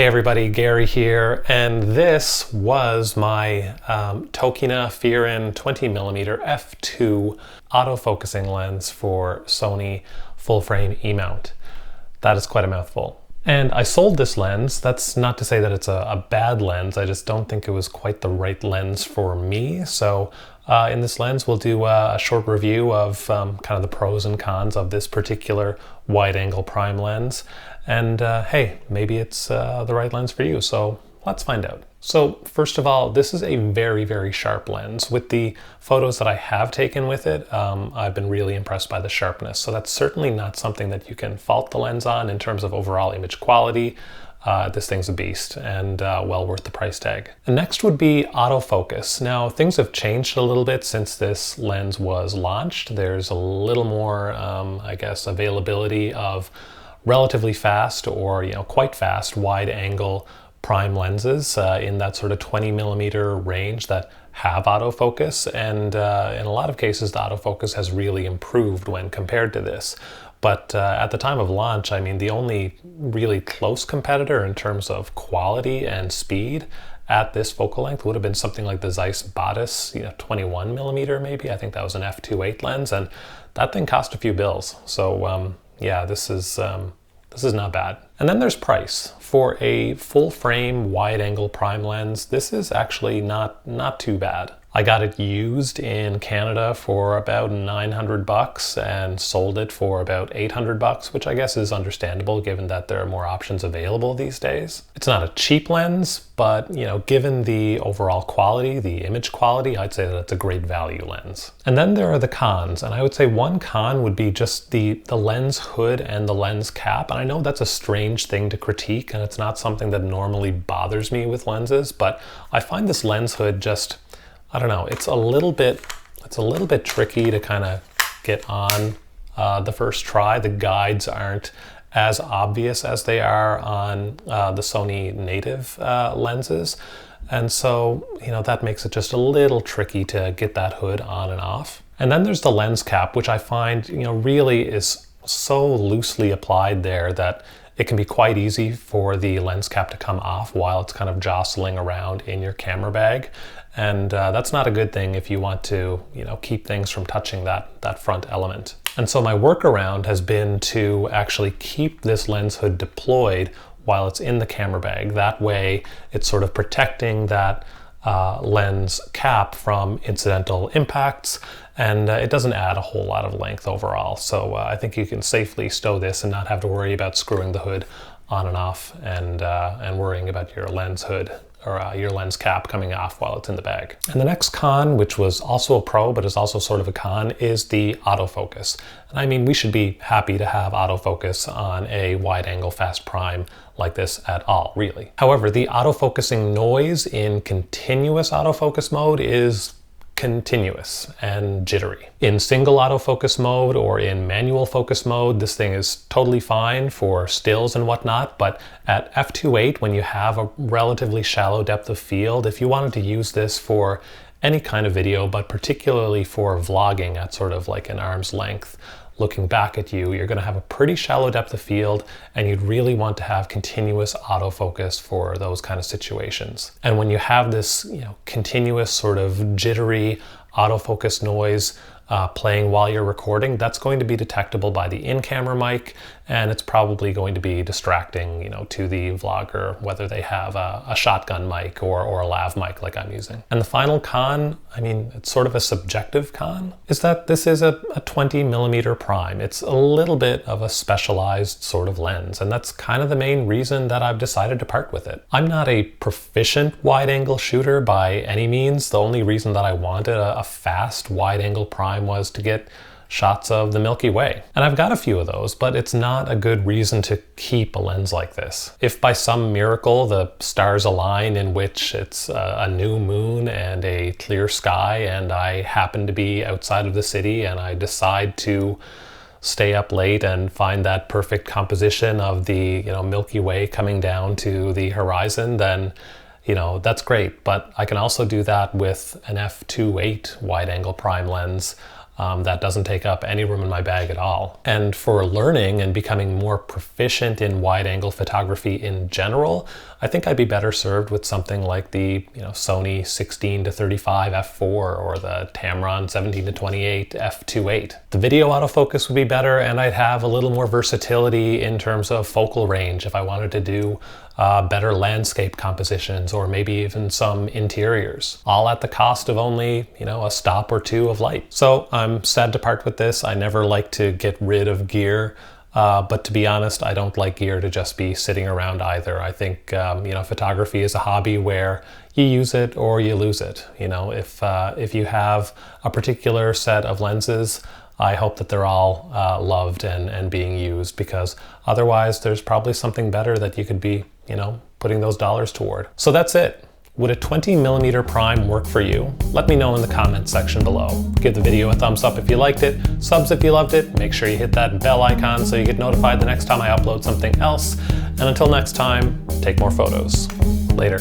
everybody, Gary here, and this was my Tokina FíRIN 20mm f2 autofocusing lens for Sony full-frame E-mount. That is quite a mouthful. And I sold this lens. That's not to say that it's a bad lens, I just don't think it was quite the right lens for me. So in this lens, we'll do a short review of kind of the pros and cons of this particular wide-angle prime lens. And hey, maybe it's the right lens for you, so let's find out. So first of all, this is a very, very sharp lens. With the photos that I have taken with it, I've been really impressed by the sharpness. So that's certainly not something that you can fault the lens on in terms of overall image quality. This thing's a beast and well worth the price tag. And next would be autofocus. Now things have changed a little bit since this lens was launched. There's a little more, I guess, availability of relatively fast or quite fast wide angle prime lenses in that sort of 20mm range that have autofocus, and in a lot of cases the autofocus has really improved when compared to this. But at the time of launch, I mean, the only really close competitor in terms of quality and speed at this focal length would have been something like the Zeiss Batis 21mm maybe. I think that was an f2.8 lens, and that thing cost a few bills. So yeah, this is not bad. And then there's price. For a full frame wide angle prime lens, this is actually not too bad. I got it used in Canada for about 900 bucks and sold it for about 800 bucks, which I guess is understandable given that there are more options available these days. It's not a cheap lens, but given the overall quality, the image quality, I'd say that it's a great value lens. And then there are the cons, and I would say one con would be just the lens hood and the lens cap. And I know that's a strange thing to critique, and it's not something that normally bothers me with lenses, but I find this lens hood just, I don't know, it's a little bit tricky to kind of get on the first try. The guides aren't as obvious as they are on the Sony native lenses. And so, that makes it just a little tricky to get that hood on and off. And then there's the lens cap, which I find, really is so loosely applied there that it can be quite easy for the lens cap to come off while it's kind of jostling around in your camera bag. And that's not a good thing if you want to, keep things from touching that front element. And so my workaround has been to actually keep this lens hood deployed while it's in the camera bag. That way it's sort of protecting that lens cap from incidental impacts, and it doesn't add a whole lot of length overall. So I think you can safely stow this and not have to worry about screwing the hood on and off and worrying about your lens hood or your lens cap coming off while it's in the bag. And the next con, which was also a pro but is also sort of a con, is the autofocus. And I mean, we should be happy to have autofocus on a wide angle fast prime like this at all, really. However, the autofocusing noise in continuous autofocus mode is continuous and jittery. In single autofocus mode or in manual focus mode, this thing is totally fine for stills and whatnot, but at f2.8, when you have a relatively shallow depth of field, if you wanted to use this for any kind of video, but particularly for vlogging at sort of like an arm's length, looking back at you, you're going to have a pretty shallow depth of field, and you'd really want to have continuous autofocus for those kind of situations. And when you have this, continuous sort of jittery autofocus noise playing while you're recording, that's going to be detectable by the in-camera mic, and it's probably going to be distracting, to the vlogger, whether they have a shotgun mic or a lav mic like I'm using. And the final con, I mean, it's sort of a subjective con, is that this is a 20mm prime. It's a little bit of a specialized sort of lens, and that's kind of the main reason that I've decided to part with it. I'm not a proficient wide-angle shooter by any means. The only reason that I wanted a fast wide-angle prime was to get shots of the Milky Way. And I've got a few of those, but it's not a good reason to keep a lens like this. If by some miracle the stars align in which it's a new moon and a clear sky, and I happen to be outside of the city and I decide to stay up late and find that perfect composition of the Milky Way coming down to the horizon, then that's great. But I can also do that with an f2.8 wide angle prime lens that doesn't take up any room in my bag at all. And for learning and becoming more proficient in wide-angle photography in general, I think I'd be better served with something like the Sony 16-35 f4 or the Tamron 17-28 f2.8. The video autofocus would be better, and I'd have a little more versatility in terms of focal range if I wanted to do better landscape compositions or maybe even some interiors, all at the cost of only, a stop or two of light. So I'm sad to part with this. I never like to get rid of gear, but to be honest, I don't like gear to just be sitting around either. I think, photography is a hobby where you use it or you lose it. If you have a particular set of lenses, I hope that they're all loved and being used, because otherwise there's probably something better that you could be, putting those dollars toward. So that's it. Would a 20mm prime work for you? Let me know in the comments section below. Give the video a thumbs up if you liked it, subs if you loved it, make sure you hit that bell icon so you get notified the next time I upload something else. And until next time, take more photos. Later.